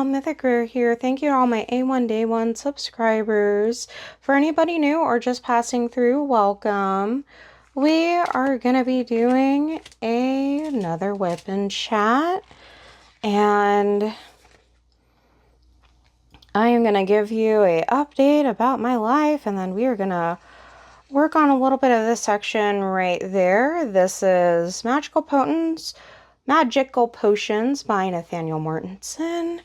Mythic Rare here. Thank you to all my A1 Day 1 subscribers. For anybody new or just passing through, welcome. We are going to be doing another weapon chat. And I am going to give you an update about my life. And then we are going to work on a little bit of this section right there. This is Magical Potions by Nathaniel Mortensen.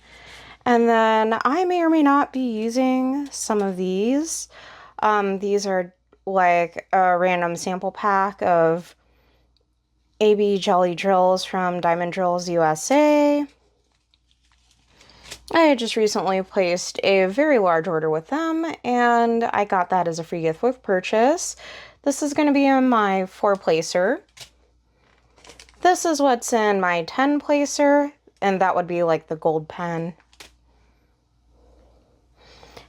And then I may or may not be using some of these. These are like a random sample pack of AB Jelly Drills from Diamond Drills USA. I just recently placed a very large order with them, and I got that as a free gift with purchase. This is going to be in my 4-placer. This is what's in my 10-placer, and that would be like the gold pen.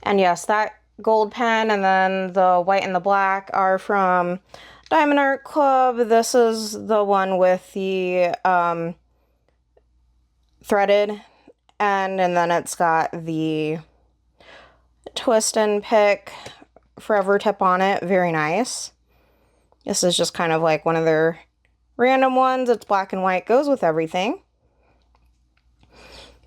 And yes, that gold pen and then the white and the black are from Diamond Art Club. This is the one with the threaded end, and then it's got the twist and pick forever tip on it. Very nice. This is just kind of like one of their random ones. It's black and white, goes with everything.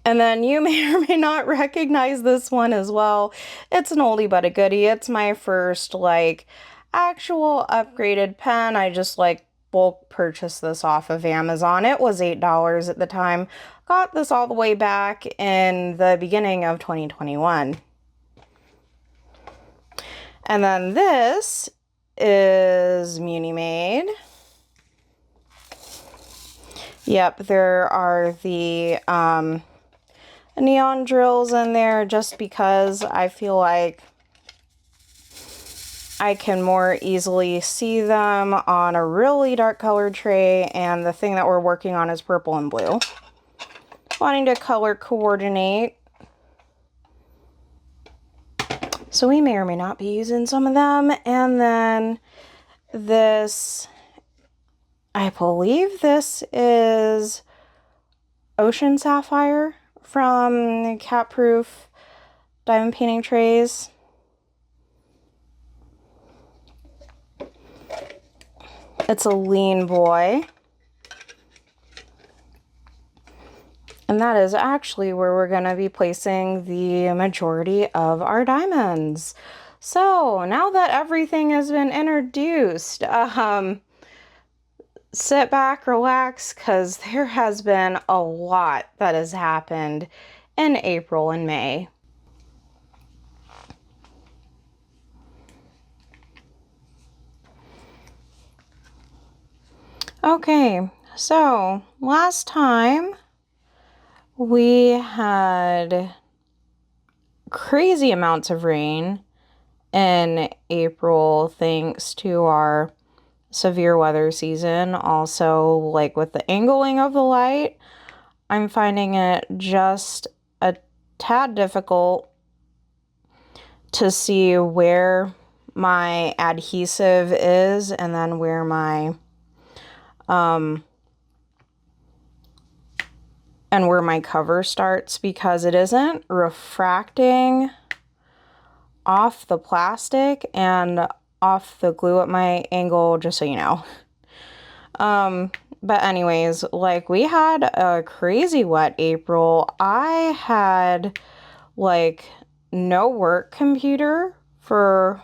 And then you may or may not recognize this one as well. It's an oldie but a goodie. It's my first like actual upgraded pen. I just like bulk purchased this off of Amazon. It was $8 at the time. Got this all the way back in the beginning of 2021. And then this is Muni Made. Yep, there are the neon drills in there just because I feel like I can more easily see them on a really dark colored tray, and the thing that we're working on is purple and blue. Wanting to color coordinate. So we may or may not be using some of them. And then this, I believe this is Ocean Sapphire from Cat Proof Diamond Painting Trays. It's a lean boy. And that is actually where we're going to be placing the majority of our diamonds. So now that everything has been introduced, sit back, relax, because there has been a lot that has happened in April and May. Okay, so last time we had crazy amounts of rain in April thanks to our severe weather season. Also, like with the angling of the light, I'm finding it just a tad difficult to see where my adhesive is and then where my and where my cover starts, because it isn't refracting off the plastic and off the glue at my angle, just so you know. But anyways, like we had a crazy wet April. I had like no work computer for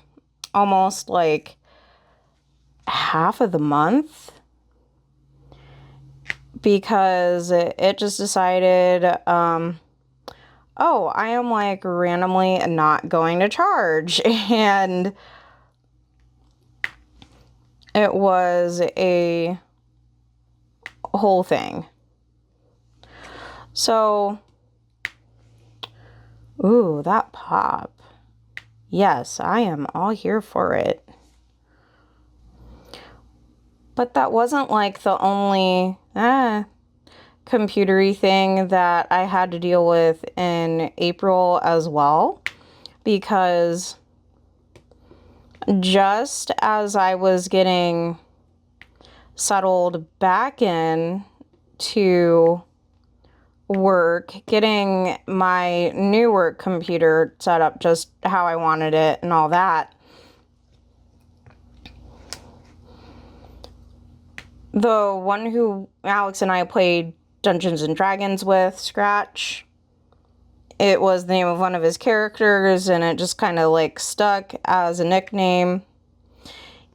almost like half of the month, because it just decided, oh, I am like randomly not going to charge. And it was a whole thing. So, ooh, that pop. Yes, I am all here for it. But that wasn't like the only computery thing that I had to deal with in April as well, because just as I was getting settled back in to work, getting my new work computer set up just how I wanted it and all that, the one who Alex and I played Dungeons and Dragons with, Scratch, it was the name of one of his characters, and it just kind of like stuck as a nickname.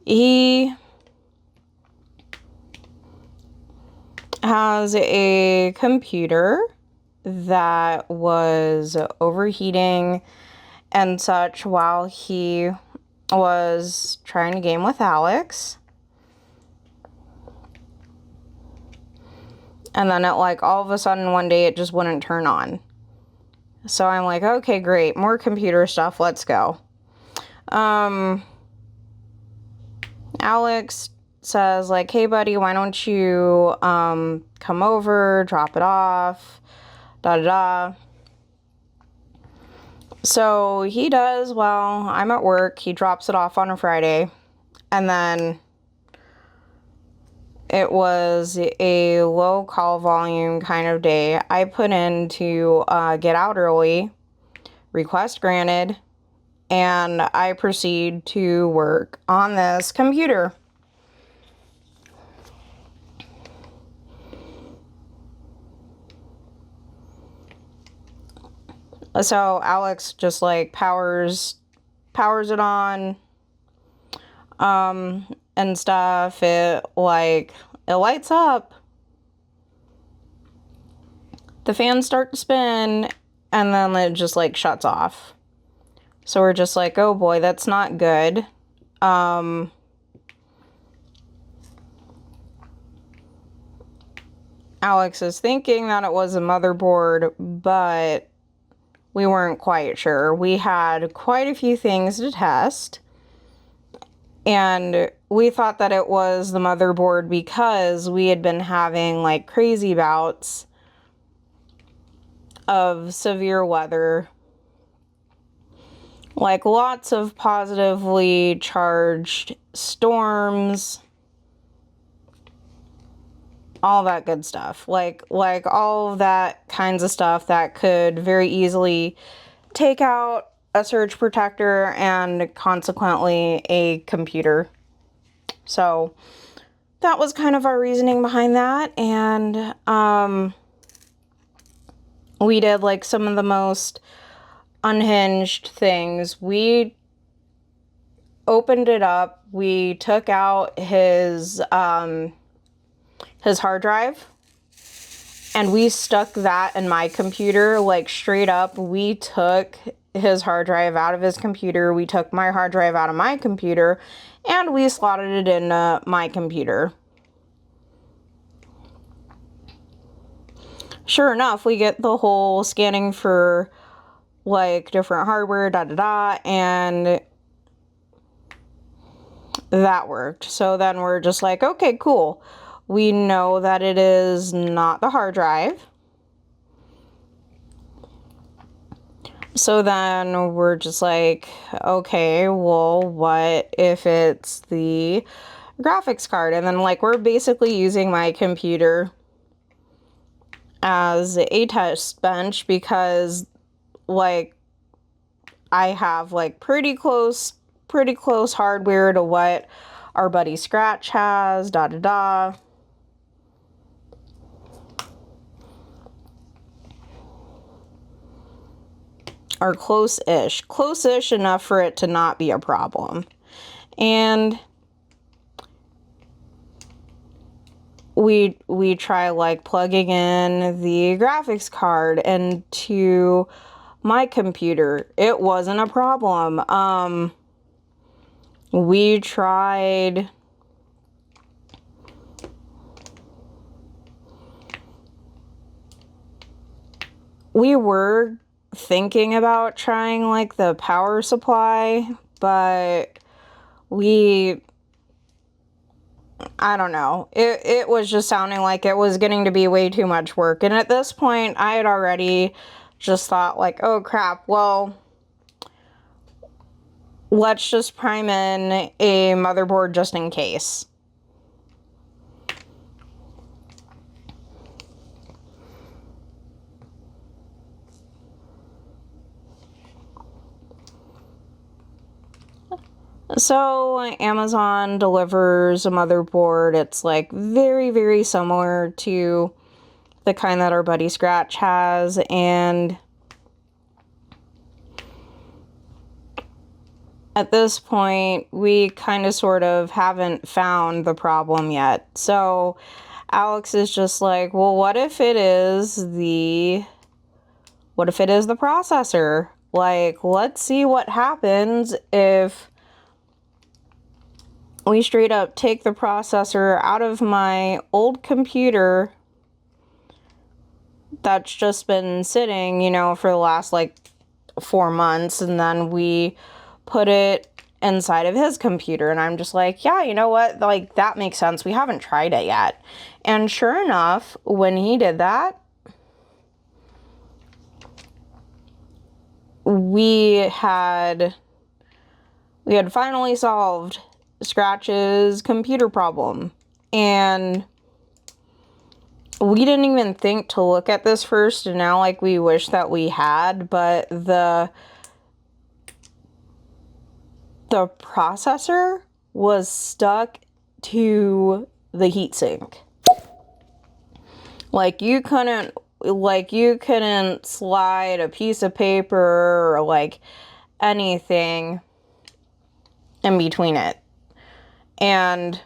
He has a computer that was overheating and such while he was trying to game with Alex. And then it, like, all of a sudden one day it just wouldn't turn on. So I'm like, okay, great, more computer stuff, let's go. Alex says, like, hey buddy, why don't you come over, drop it off, da-da-da. So he does while I'm at work. He drops it off on a Friday, and then it was a low call volume kind of day. I put in to get out early, request granted, and I proceed to work on this computer. So Alex just like powers it on and stuff. It lights up, the fans start to spin, and then it just like shuts off. So we're just like, oh boy, that's not good. Alex is thinking that it was a motherboard, but we weren't quite sure. We had quite a few things to test, and we thought that it was the motherboard because we had been having like crazy bouts of severe weather, like lots of positively charged storms, all that good stuff, like all of that kinds of stuff that could very easily take out a surge protector and consequently a computer. So that was kind of our reasoning behind that. And we did like some of the most unhinged things. We opened it up, we took out his hard drive, and we stuck that in my computer, like straight up. We took his hard drive out of his computer, we took my hard drive out of my computer, and we slotted it into my computer. Sure enough, we get the whole scanning for like different hardware, da-da-da, and that worked. So then we're just like, okay, cool. We know that it is not the hard drive. So then we're just like, okay, well, what if it's the graphics card? And then like we're basically using my computer as a test bench because like I have like pretty close hardware to what our buddy Scratch has, da-da-da. Are close-ish enough for it to not be a problem. And we try like plugging in the graphics card into my computer. It wasn't a problem. We tried we were thinking about trying like the power supply, but I don't know. It was just sounding like it was getting to be way too much work. And at this point, I had already just thought like, oh crap, well, let's just prime in a motherboard just in case. So Amazon delivers a motherboard. It's like very, very similar to the kind that our buddy Scratch has, and at this point, we kind of sort of haven't found the problem yet. So Alex is just like, well, what if it is the processor? Like, let's see what happens if we straight up take the processor out of my old computer that's just been sitting, you know, for the last like 4 months, and then we put it inside of his computer. And I'm just like, yeah, you know what? Like, that makes sense. We haven't tried it yet. And sure enough, when he did that, we had finally solved Scratch's computer problem. And we didn't even think to look at this first, and now like we wish that we had, but the processor was stuck to the heatsink. Like you couldn't slide a piece of paper or like anything in between it. And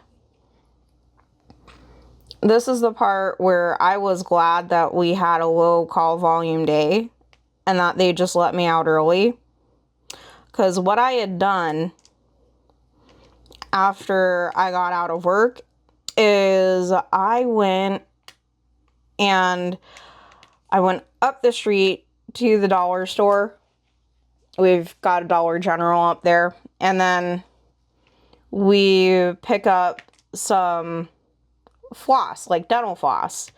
this is the part where I was glad that we had a low call volume day and that they just let me out early. Because what I had done after I got out of work is I went up the street to the dollar store. We've got a Dollar General up there. And then we pick up some floss, like dental floss.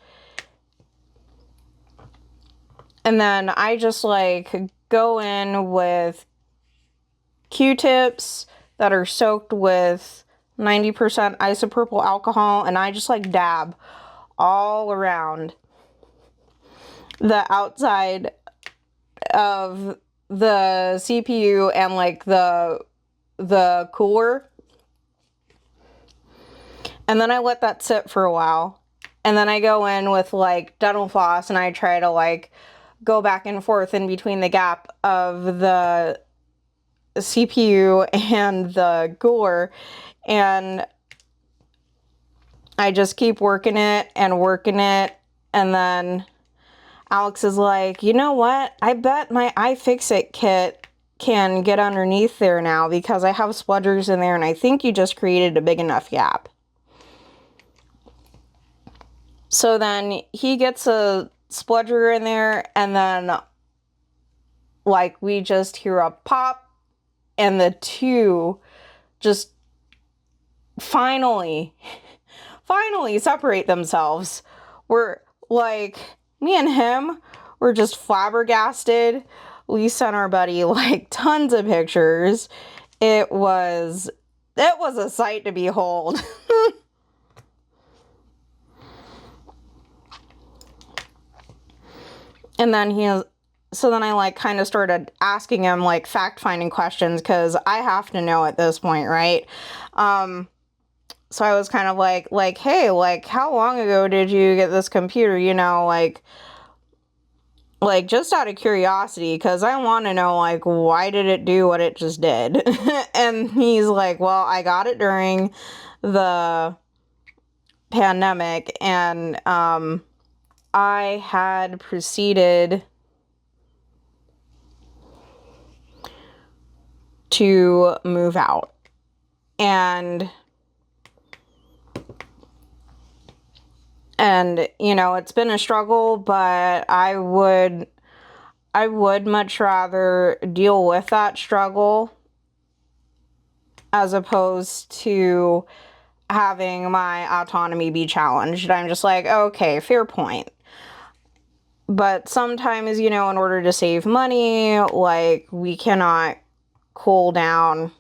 And then I just like go in with Q-tips that are soaked with 90% isopropyl alcohol, and I just like dab all around the outside of the CPU and like the cooler. And then I let that sit for a while. And then I go in with like dental floss and I try to like go back and forth in between the gap of the CPU and the cooler. And I just keep working it. And then Alex is like, you know what? I bet my iFixit kit can get underneath there now because I have spludgers in there and I think you just created a big enough gap. So then he gets a spludger in there, and then like we just hear a pop and the two just finally separate themselves. We're like, me and him were just flabbergasted. We sent our buddy like tons of pictures. It was a sight to behold. And then so then I like kind of started asking him like fact-finding questions because I have to know at this point, right? So I was kind of like, hey, like how long ago did you get this computer? You know, like just out of curiosity, because I want to know like why did it do what it just did? And he's like, well, I got it during the pandemic, and I had proceeded to move out. And you know, it's been a struggle, but I would much rather deal with that struggle as opposed to having my autonomy be challenged. I'm just like, okay, fair point. But sometimes, you know, in order to save money, like we cannot cool down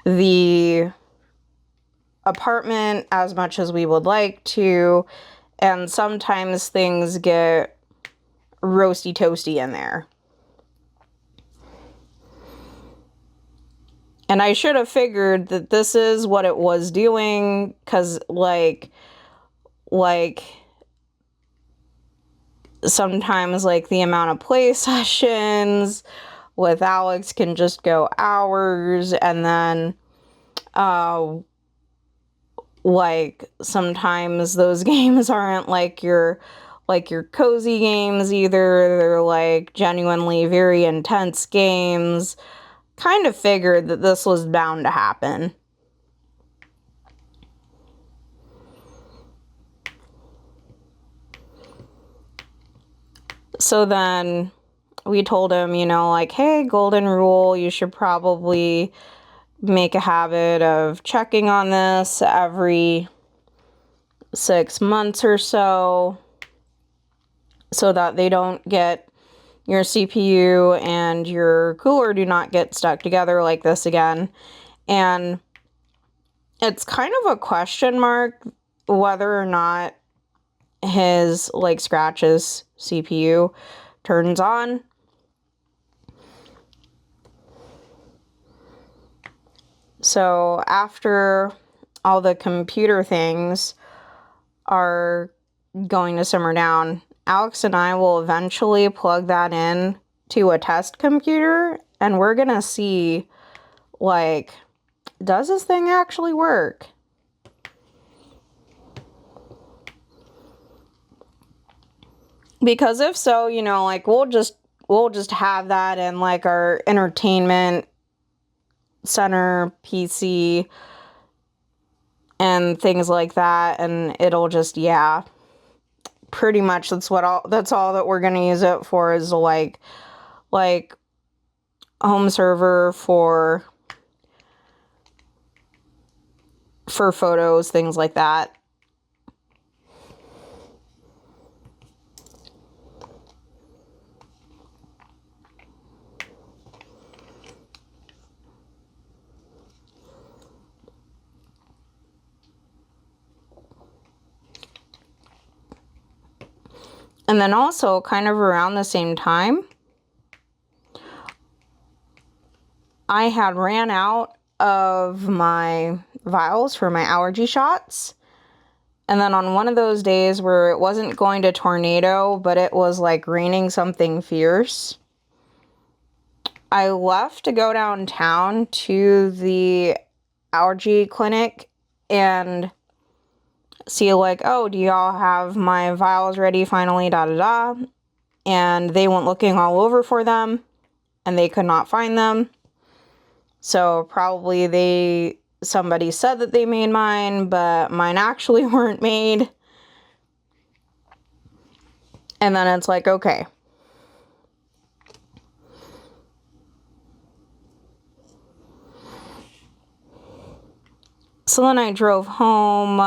the apartment as much as we would like to, and sometimes things get roasty toasty in there. And I should have figured that this is what it was doing, because like sometimes like the amount of play sessions with Alex can just go hours, and then like sometimes those games aren't like your cozy games either. They're like genuinely very intense games. Kind of figured that this was bound to happen. So then we told him, you know, like, hey, golden rule, you should probably make a habit of checking on this every 6 months or so that they don't get, your CPU and your cooler do not get stuck together like this again. And it's kind of a question mark whether or not his like Scratch's CPU turns on. So after all the computer things are going to simmer down, Alex and I will eventually plug that in to a test computer, and we're gonna see, like, does this thing actually work? Because if so, you know, like, we'll just have that in like our entertainment center PC and things like that, and it'll just, yeah, pretty much that's all that we're gonna use it for, is like home server for photos, things like that. And then also, kind of around the same time, I had ran out of my vials for my allergy shots. And then on one of those days where it wasn't going to tornado, but it was like raining something fierce, I left to go downtown to the allergy clinic and see, like, oh, do y'all have my vials ready finally, da da da. And they went looking all over for them, and they could not find them. So probably somebody said that they made mine, but mine actually weren't made. And then it's like, okay. So then I drove home,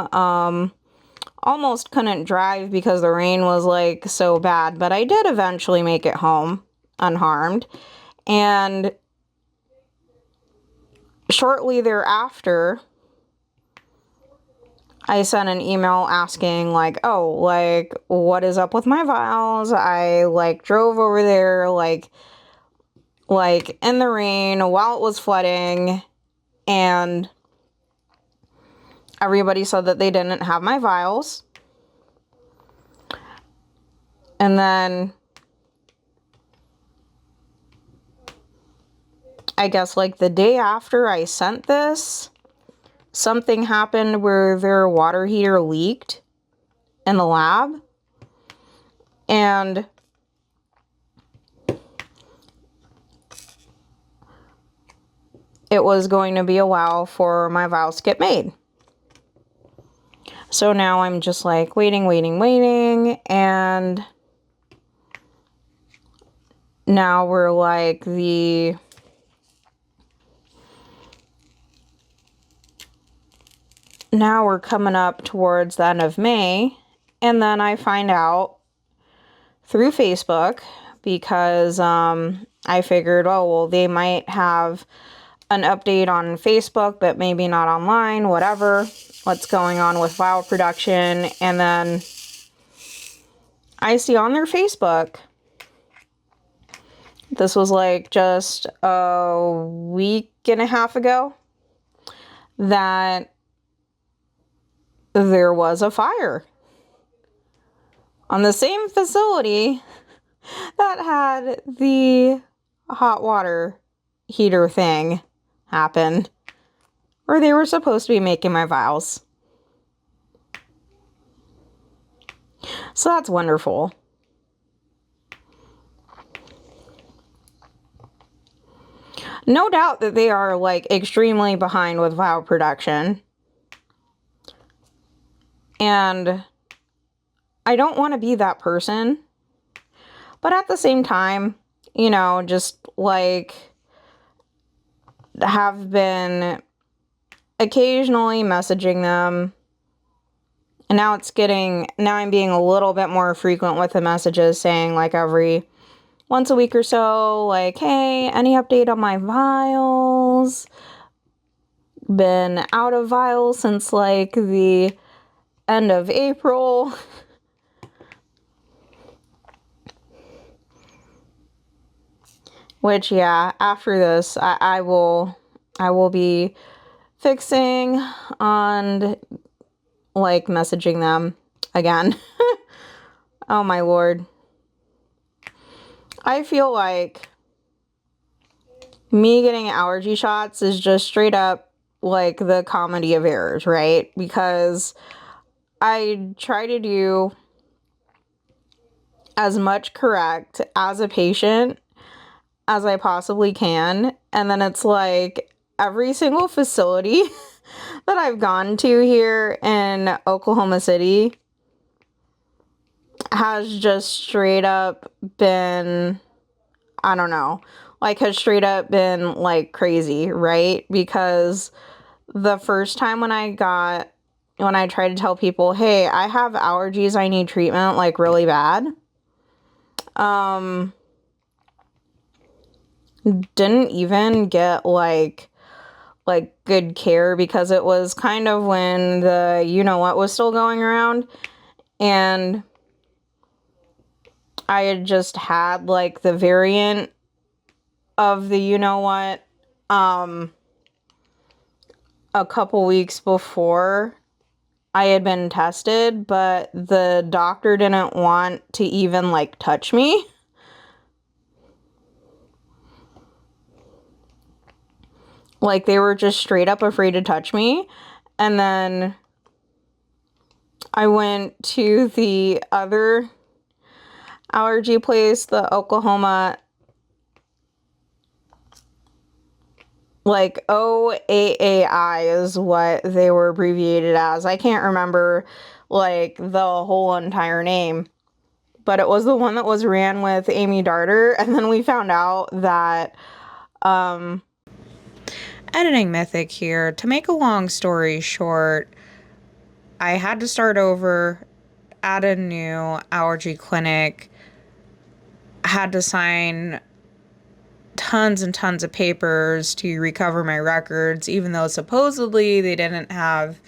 almost couldn't drive because the rain was like so bad, but I did eventually make it home unharmed. And shortly thereafter, I sent an email asking, like, oh, like, what is up with my vials? I, like, drove over there, like, in the rain while it was flooding, and everybody said that they didn't have my vials. And then I guess, like, the day after I sent this, something happened where their water heater leaked in the lab. And it was going to be a while for my vials to get made. So now I'm just like waiting, and now we're like now we're coming up towards the end of May, and then I find out through Facebook, because I figured, oh, well, they might have an update on Facebook, but maybe not online, whatever, what's going on with vial production. And then I see on their Facebook This was like just a week and a half ago that there was a fire on the same facility that had the hot water heater thing happen, where they were supposed to be making my vials. So that's wonderful. No doubt that they are like extremely behind with vial production. And I don't want to be that person. But at the same time, you know, just like have been occasionally messaging them. And now I'm being a little bit more frequent with the messages, saying like every once a week or so, like, hey, any update on my vials? Been out of vials since like the end of April. Which, yeah, after this, I will be fixing and like messaging them again. Oh my Lord. I feel like me getting allergy shots is just straight up like the comedy of errors, right? Because I try to do as much correct as a patient as I possibly can. And then it's like every single facility that I've gone to here in Oklahoma City has just straight up been, I don't know, like has straight up been like crazy, right? Because the first time when I tried to tell people, hey, I have allergies, I need treatment like really bad, didn't even get like good care, because it was kind of when the you know what was still going around, and I had just had like the variant of the you know what a couple weeks before I had been tested, but the doctor didn't want to even like touch me. Like, they were just straight up afraid to touch me. And then I went to the other allergy place, the Oklahoma, like OAAI is what they were abbreviated as. I can't remember like the whole entire name, but it was the one that was ran with Amy Darter. And then we found out that editing mythic here. To make a long story short, I had to start over at a new allergy clinic. I had to sign tons and tons of papers to recover my records, even though supposedly they didn't have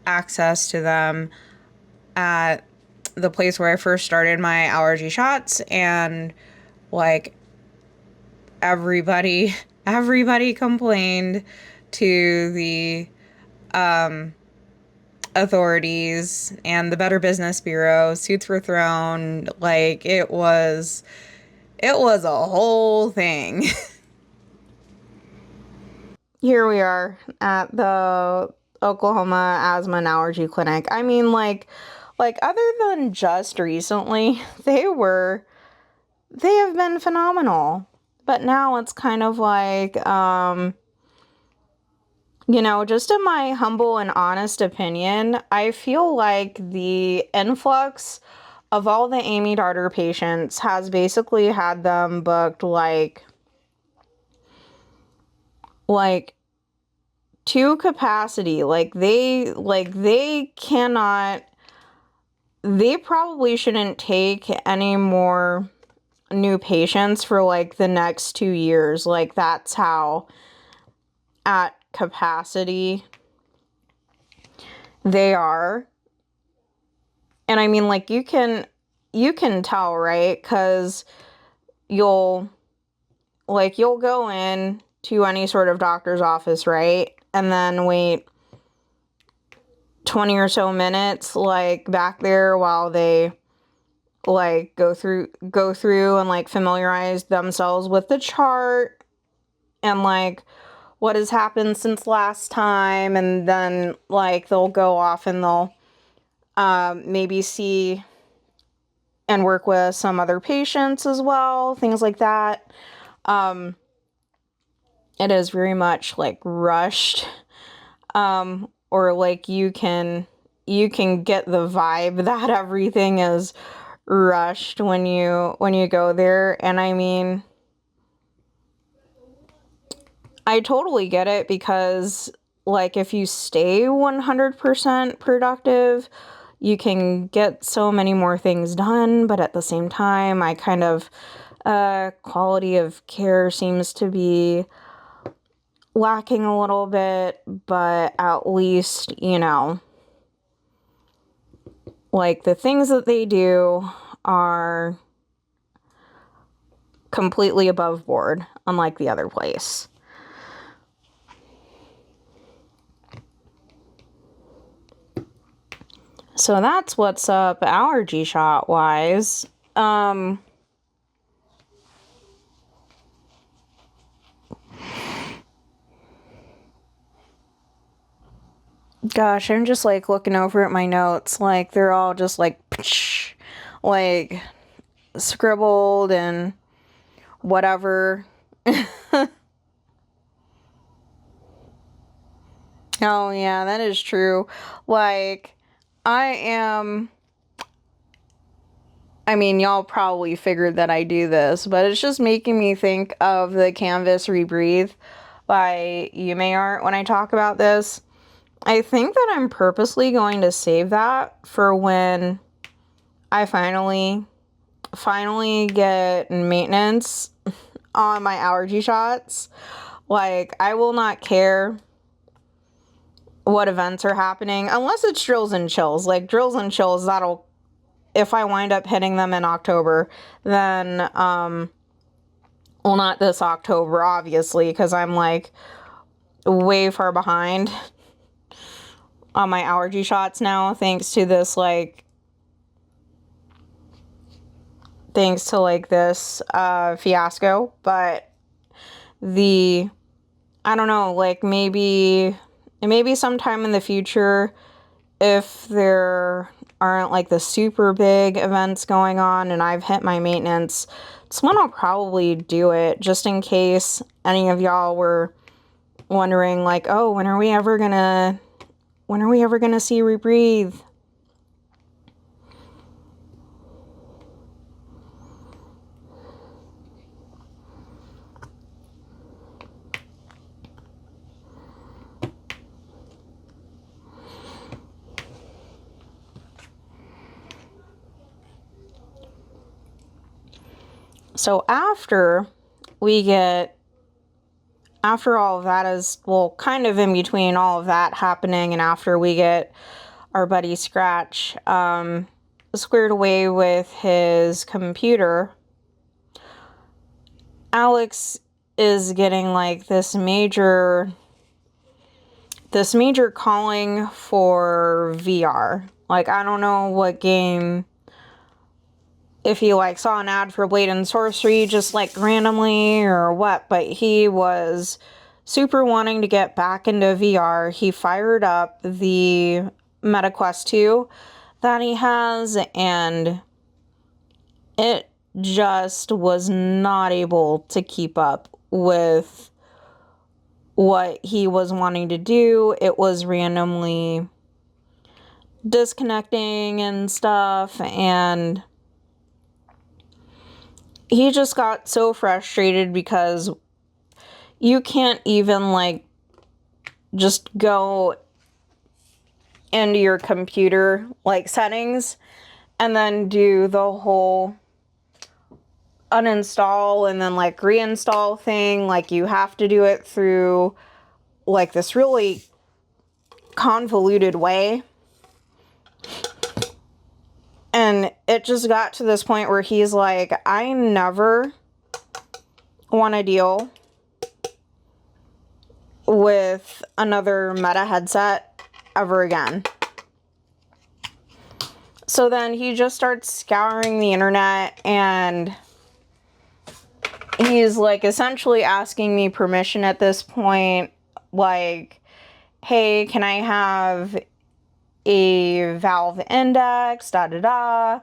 access to them at the place where I first started my allergy shots. And like everybody complained to the authorities and the Better Business Bureau. Suits were thrown. Like, it was a whole thing. Here we are at the Oklahoma Asthma and Allergy Clinic. I mean, like other than just recently, they have been phenomenal. But now it's kind of like, you know, just in my humble and honest opinion, I feel like the influx of all the Amy Darter patients has basically had them booked like to capacity. They cannot, they probably shouldn't take any more new patients for like the next 2 years. Like, that's how at capacity they are. And I mean, like, you can tell, right? Because you'll like, you'll go in to any sort of doctor's office, right? And then wait 20 or so minutes, like, back there while they, like, go through and, like, familiarize themselves with the chart and, like, what has happened since last time. And then, like, they'll go off and they'll maybe see and work with some other patients as well, things like that. It is very much, like, rushed. Or, like, you can get the vibe that everything is rushed when you go there. And I mean, I totally get it, because, like, if you stay 100% productive, you can get so many more things done. But at the same time, I kind of, quality of care seems to be lacking a little bit. But at least, you know, like, the things that they do are completely above board, unlike the other place. So that's what's up allergy shot wise. Gosh, I'm just, like, looking over at my notes, like, they're all just, like, like, scribbled and whatever. Oh yeah, that is true. Like, I mean, y'all probably figured that I do this, but it's just making me think of the Canvas Rebreathe by Art when I talk about this. I think that I'm purposely going to save that for when I finally get maintenance on my allergy shots. Like, I will not care what events are happening, unless it's drills and chills. Like, drills and chills, that'll, if I wind up hitting them in October, then, well, not this October, obviously, because I'm, like, way far behind on my allergy shots now, thanks to this, this fiasco. But I don't know, like, maybe sometime in the future, if there aren't, like, the super big events going on and I've hit my maintenance, it's when I'll probably do it, just in case any of y'all were wondering, like, oh, when are we ever gonna see Rebreathe? So after all of that is, well, kind of in between all of that happening, and after we get our buddy Scratch squared away with his computer, Alex is getting, like, this major calling for VR. Like, I don't know what game, if he, like, saw an ad for Blade and Sorcery just, like, randomly or what, but he was super wanting to get back into VR. He fired up the MetaQuest 2 that he has, and it just was not able to keep up with what he was wanting to do. It was randomly disconnecting and stuff, and he just got so frustrated because you can't even, like, just go into your computer, like, settings and then do the whole uninstall and then, like, reinstall thing. Like, you have to do it through, like, this really convoluted way. And it just got to this point where he's like, I never want to deal with another Meta headset ever again. So then he just starts scouring the internet, and he's like essentially asking me permission at this point, like, hey, can I have a Valve Index, da da da.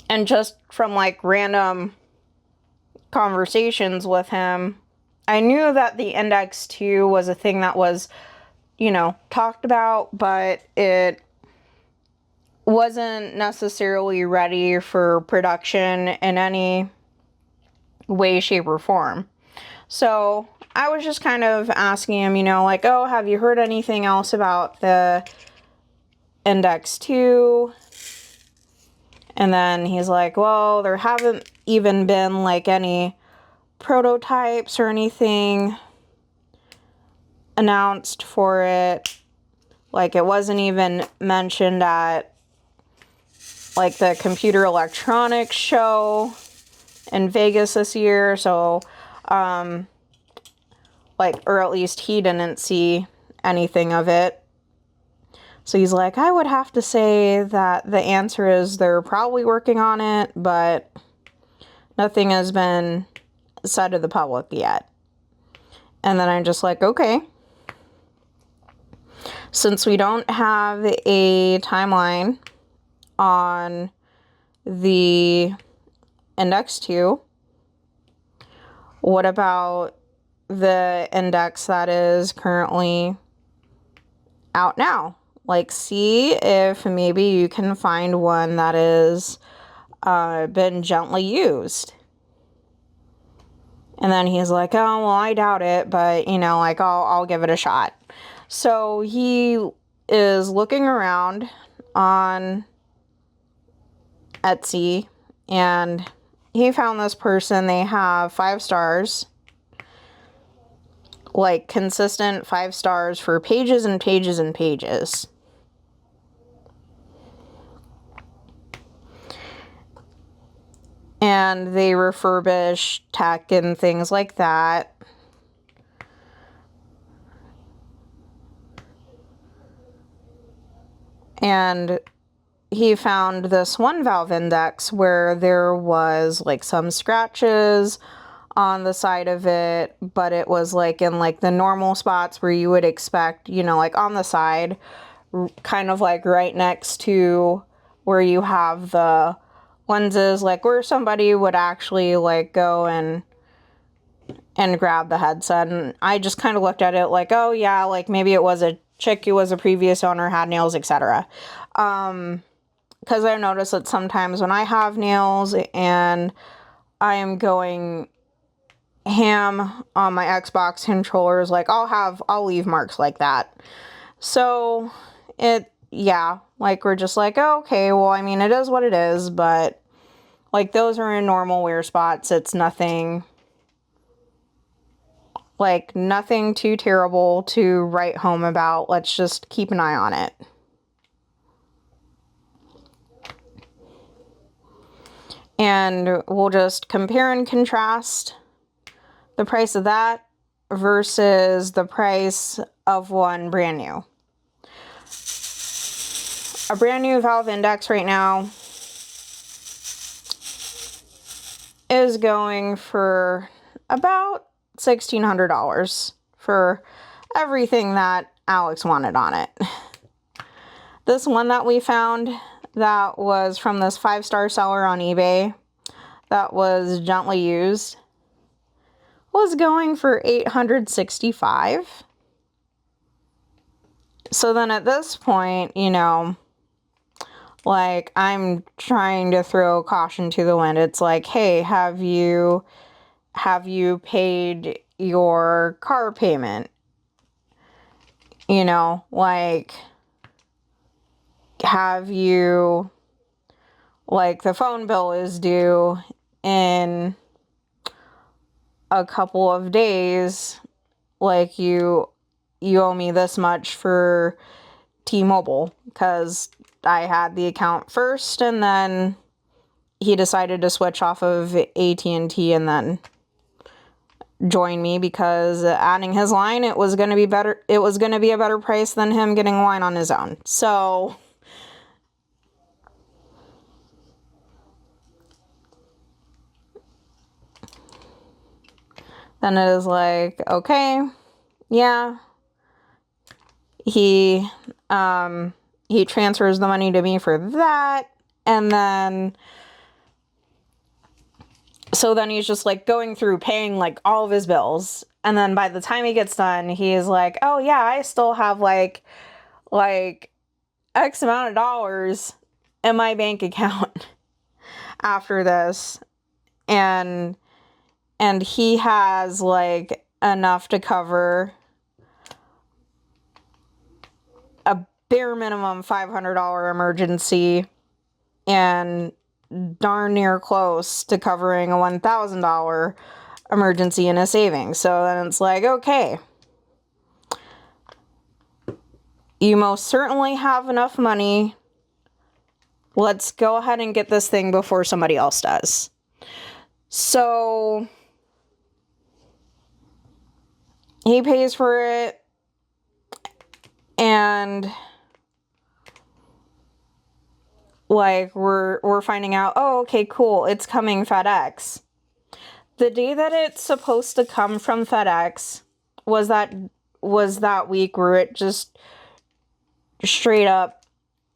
And just from like random conversations with him, I knew that the Index 2 was a thing that was, you know, talked about, but it wasn't necessarily ready for production in any way, shape, or form. So I was just kind of asking him, you know, like, oh, have you heard anything else about the Index 2? And then he's like, well, there haven't even been like any prototypes or anything announced for it. Like, it wasn't even mentioned at like the Computer Electronics Show in Vegas this year. So, like, or at least he didn't see anything of it. So he's like, I would have to say that the answer is they're probably working on it, but nothing has been said to the public yet. And then I'm just like, okay. Since we don't have a timeline on the Index 2, what about the Index that is currently out now? Like, see if maybe you can find one that is been gently used. And then he's like, oh, well, I doubt it, but, you know, like, I'll give it a shot. So he is looking around on Etsy, and he found this person. They have 5 stars, like consistent 5 stars for pages and pages and pages. And they refurbish tech and things like that. And he found this one Valve Index where there was like some scratches on the side of it, but it was like in like the normal spots where you would expect, you know, like on the side, kind of like right next to where you have the lenses, like where somebody would actually like go and grab the headset. And I just kind of looked at it like, oh yeah, like maybe it was a chick who was a previous owner, had nails, etc. Because I noticed that sometimes when I have nails and I am going ham on my Xbox controllers, like I'll leave marks like that. So yeah, like we're just like, oh, okay, well, I mean, it is what it is, but like those are in normal wear spots. It's nothing too terrible to write home about. Let's just keep an eye on it. And we'll just compare and contrast the price of that versus the price of one brand new. A brand new Valve Index right now is going for about $1,600 for everything that Alex wanted on it. This one that we found that was from this 5-star seller on eBay that was gently used was going for $865. So then at this point, you know, like I'm trying to throw caution to the wind. It's like, hey, have you paid your car payment? You know, like, have you, like, the phone bill is due in a couple of days, like you owe me this much for T-Mobile, because I had the account first and then he decided to switch off of AT&T and then join me, because adding his line, it was going to be better. It was going to be a better price than him getting a line on his own. So then it is like, okay, yeah. He transfers the money to me for that, and then so then he's just like going through paying like all of his bills, and then by the time he gets done, he's like, oh yeah, I still have like X amount of dollars in my bank account after this, and he has like enough to cover a bare minimum $500 emergency and darn near close to covering a $1,000 emergency in a savings. So then it's like, okay, you most certainly have enough money. Let's go ahead and get this thing before somebody else does. So he pays for it, and like we're finding out, oh, okay, cool, it's coming FedEx. The day that it's supposed to come from FedEx was that week where it just straight up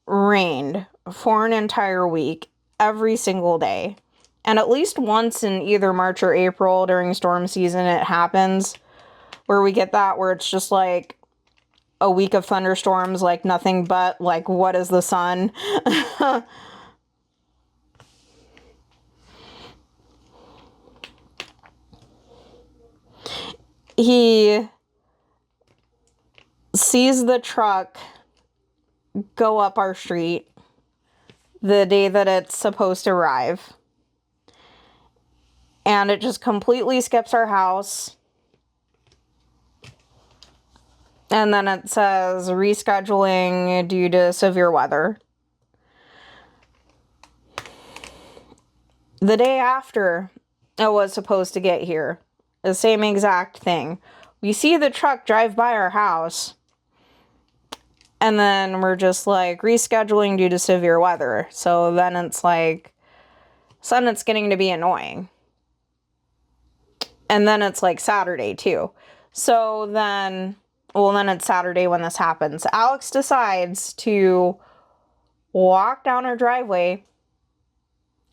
rained for an entire week, every single day. And at least once in either March or April during storm season, it happens where we get that, where it's just like a week of thunderstorms, like nothing but like, what is the sun? He sees the truck go up our street the day that it's supposed to arrive, and it just completely skips our house. And then it says rescheduling due to severe weather. The day after it was supposed to get here, the same exact thing. We see the truck drive by our house, and then we're just like, rescheduling due to severe weather. So then it's like, then it's getting to be annoying. And then it's like Saturday too. So then, well, then it's Saturday when this happens. Alex decides to walk down our driveway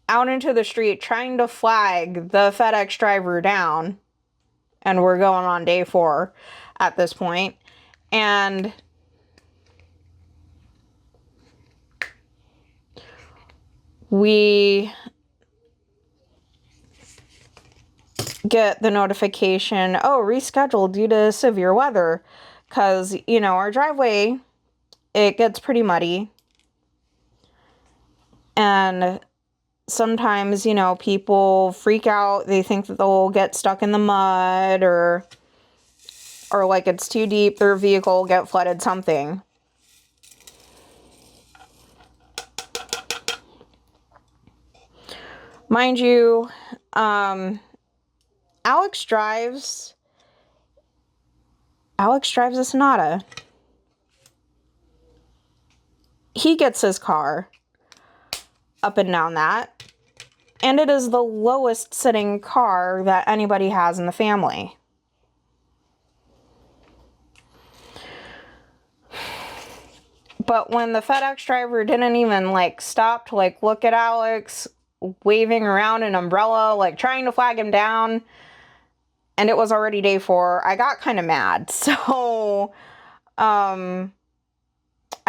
out into the street, trying to flag the FedEx driver down. And we're going on day 4 at this point. And we get the notification, oh, rescheduled due to severe weather. Because, you know, our driveway, it gets pretty muddy. And sometimes, you know, people freak out. They think that they'll get stuck in the mud, or like it's too deep, their vehicle will get flooded, something. Mind you, Alex drives a Sonata. He gets his car up and down that, and it is the lowest sitting car that anybody has in the family. But when the FedEx driver didn't even like stop to like look at Alex waving around an umbrella, like trying to flag him down, and it was already day 4, I got kind of mad. So I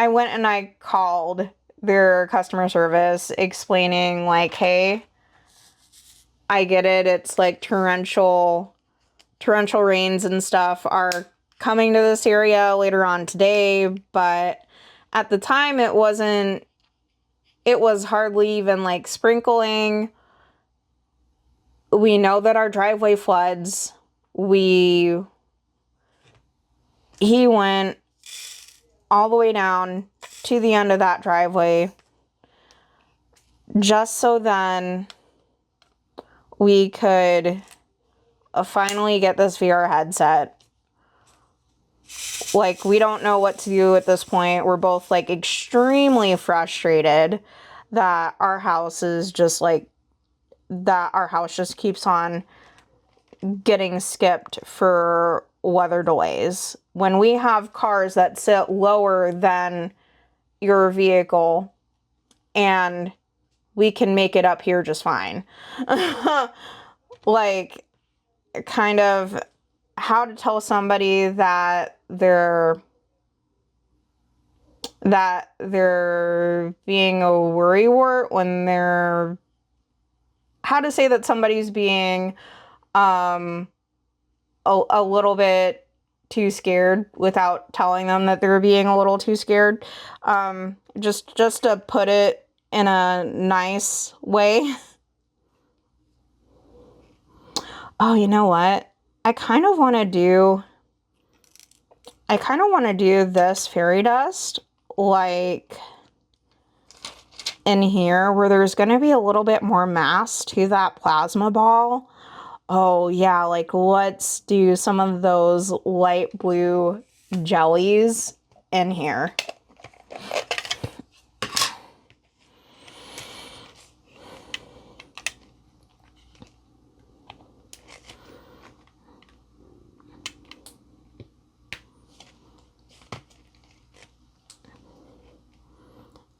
went and I called their customer service, explaining like, hey, I get it, it's like torrential rains and stuff are coming to this area later on today, but at the time it was hardly even like sprinkling. We know that our driveway floods. He went all the way down to the end of that driveway, just so then we could finally get this VR headset. Like, we don't know what to do at this point. We're both, like, extremely frustrated that our house is just, like, that our house just keeps on getting skipped for weather delays. When we have cars that sit lower than your vehicle and we can make it up here just fine. Like, kind of how to tell somebody that they're being a worrywart when they're, how to say that somebody's being a little bit too scared without telling them that they're being a little too scared. Just to put it in a nice way. Oh, you know what? I kind of want to do this fairy dust, like, in here, where there's going to be a little bit more mass to that plasma ball. Oh, yeah, like, let's do some of those light blue jellies in here.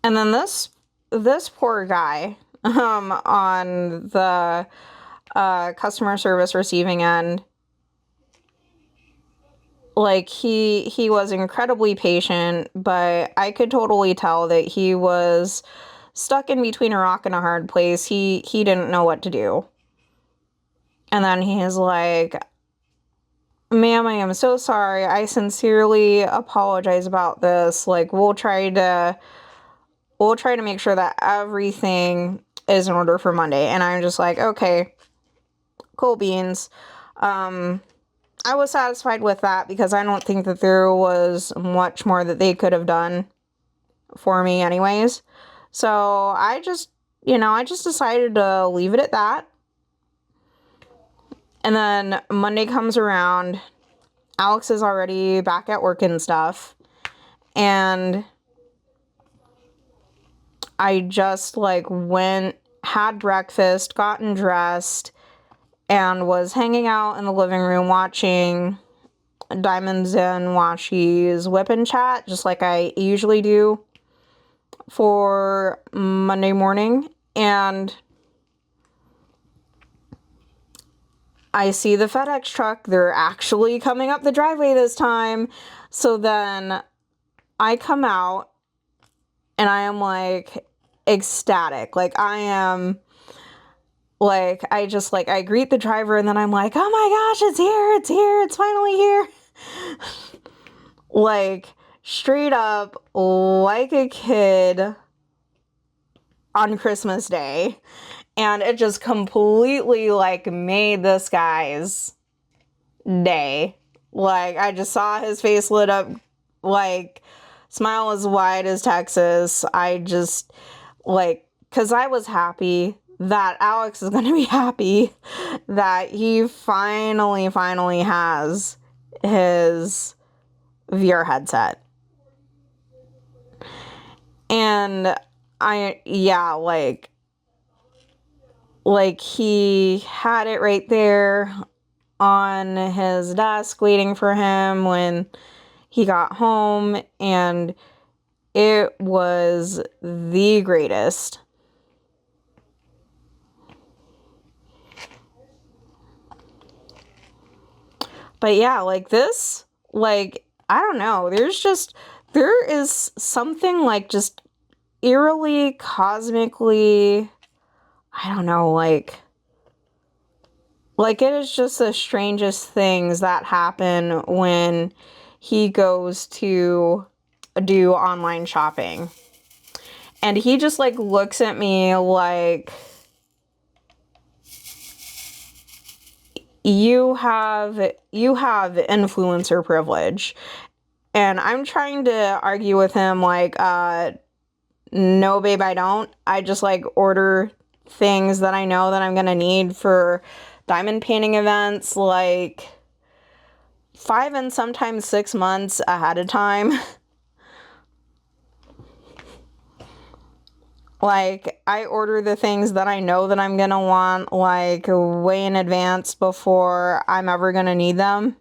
And then this poor guy on the customer service receiving end, like, he was incredibly patient, but I could totally tell that he was stuck in between a rock and a hard place. He didn't know what to do. And then he's like, "Ma'am, I am so sorry. I sincerely apologize about this. Like, we'll try to make sure that everything is in order for Monday." And I'm just like, okay, cool beans. I was satisfied with that because I don't think that there was much more that they could have done for me anyways. So I just decided to leave it at that. And then Monday comes around. Alex is already back at work and stuff. And I just, like, went, had breakfast, gotten dressed, and was hanging out in the living room watching Diamonds and Washi's Whip and Chat, just like I usually do for Monday morning. And I see the FedEx truck. They're actually coming up the driveway this time. So then I come out and I am, like, ecstatic. Like, I am, like, I greet the driver and then I'm like, oh my gosh, it's here, it's finally here. Like, straight up, like a kid on Christmas Day. And it just completely, like, made this guy's day. Like, I just saw his face lit up, like, smile as wide as Texas. I just, like, because I was happy that Alex is going to be happy that he finally has his VR headset. And like, he had it right there on his desk waiting for him when he got home, and it was the greatest. But yeah, like, this, like, I don't know, there is something, like, just eerily, cosmically, I don't know, like, it is just the strangest things that happen when he goes to do online shopping. And he just, like, looks at me like, you have influencer privilege. And I'm trying to argue with him, like, No, babe, I don't. I just like order things that I know that I'm gonna need for diamond painting events like 5 and sometimes 6 months ahead of time. Like, I order the things that I know that I'm gonna want, like, way in advance before I'm ever gonna need them.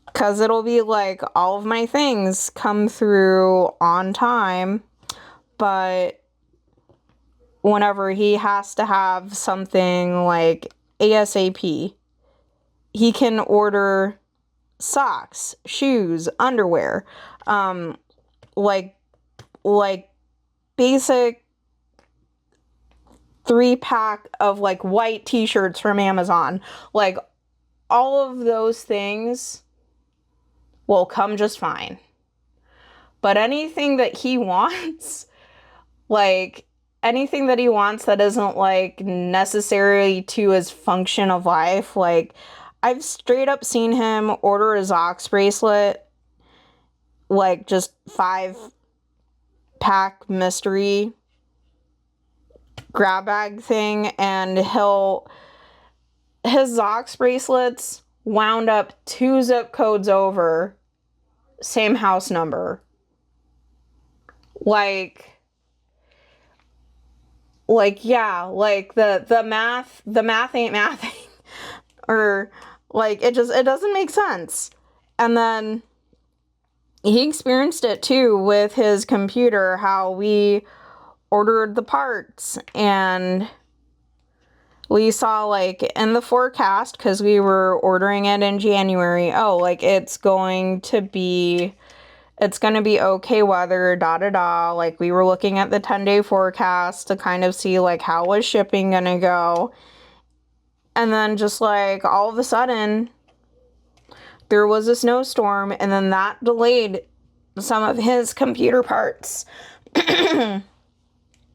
Because it'll be like all of my things come through on time, but whenever he has to have something like ASAP, he can order socks, shoes, underwear, like basic 3-pack of like white t-shirts from Amazon. Like, all of those things will come just fine. But anything that he wants, like anything that he wants that isn't like necessary to his function of life, like I've straight up seen him order a Zox bracelet, like just 5-pack mystery grab bag thing, and his Zox bracelets wound up 2 zip codes over, same house number. Like yeah, like the math ain't mathing. Or like it doesn't make sense. And then he experienced it too with his computer, how we ordered the parts and we saw like in the forecast, because we were ordering it in January, oh, like it's going to be okay weather, da da da. Like we were looking at the 10-day forecast to kind of see like how was shipping gonna go. And then just like all of a sudden there was a snowstorm, and then that delayed some of his computer parts.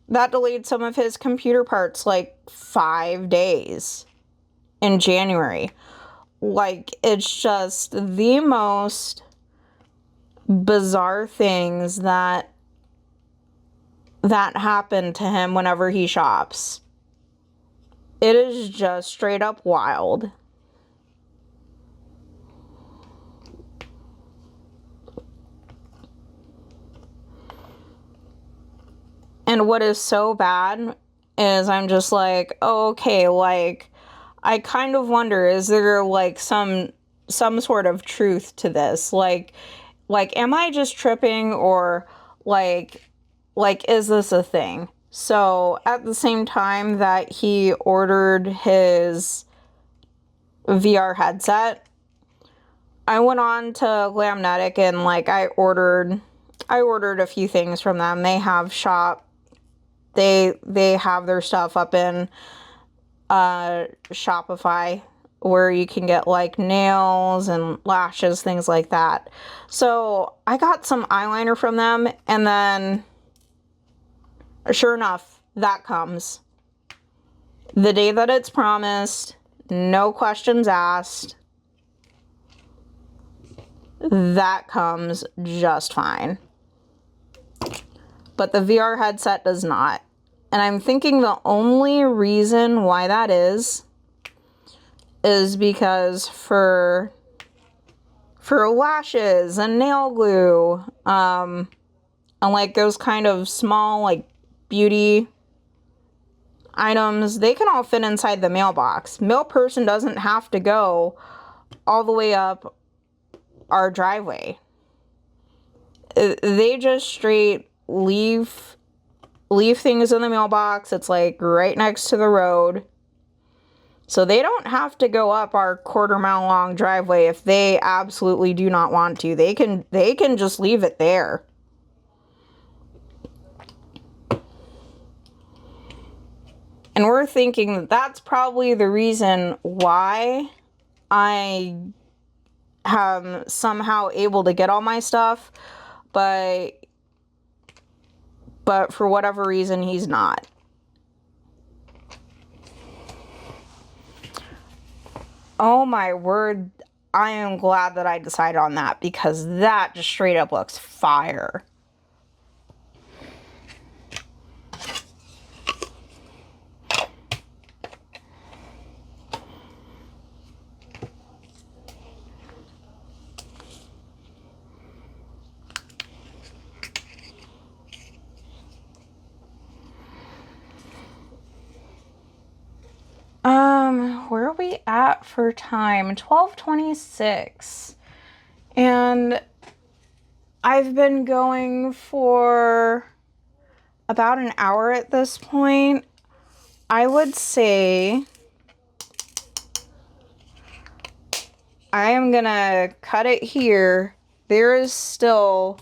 That delayed some of his computer parts like 5 days in January. Like, it's just the most bizarre things that happen to him whenever he shops. It is just straight up wild. And what is so bad is I'm just like, oh, okay, like, I kind of wonder, is there like some sort of truth to this? Like, am I just tripping, or like, is this a thing? So at the same time that he ordered his VR headset, I went on to Glamnetic and like I ordered a few things from them. They have shop. They have their stuff up in Shopify, where you can get like nails and lashes, things like that. So I got some eyeliner from them, and then sure enough, that comes the day that it's promised, no questions asked. That comes just fine. But the VR headset does not. And I'm thinking the only reason why that is because for lashes and nail glue, and like those kind of small like beauty items, they can all fit inside the mailbox. Mail person doesn't have to go all the way up our driveway. They just straight leave things in the mailbox. It's like right next to the road. So they don't have to go up our 1/4 mile long driveway if they absolutely do not want to. They can just leave it there. And we're thinking that that's probably the reason why I am somehow able to get all my stuff, but for whatever reason, he's not. Oh my word. I am glad that I decided on that because that just straight up looks fire. Where are we at for time? 12:26. And I've been going for about an hour at this point. I would say I am gonna cut it here. There is still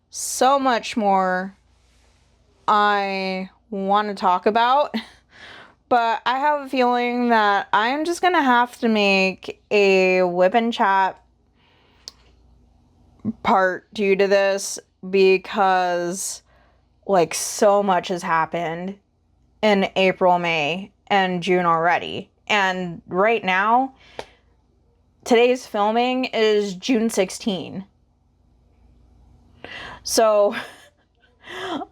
so much more I want to talk about. But I have a feeling that I'm just gonna have to make a whip and chat part due to this because like so much has happened in April, May, and June already. And right now, today's filming is June 16. So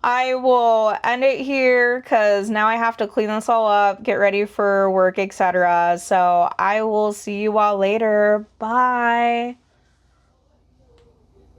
I will end it here because now I have to clean this all up, get ready for work, etc. So I will see you all later. Bye.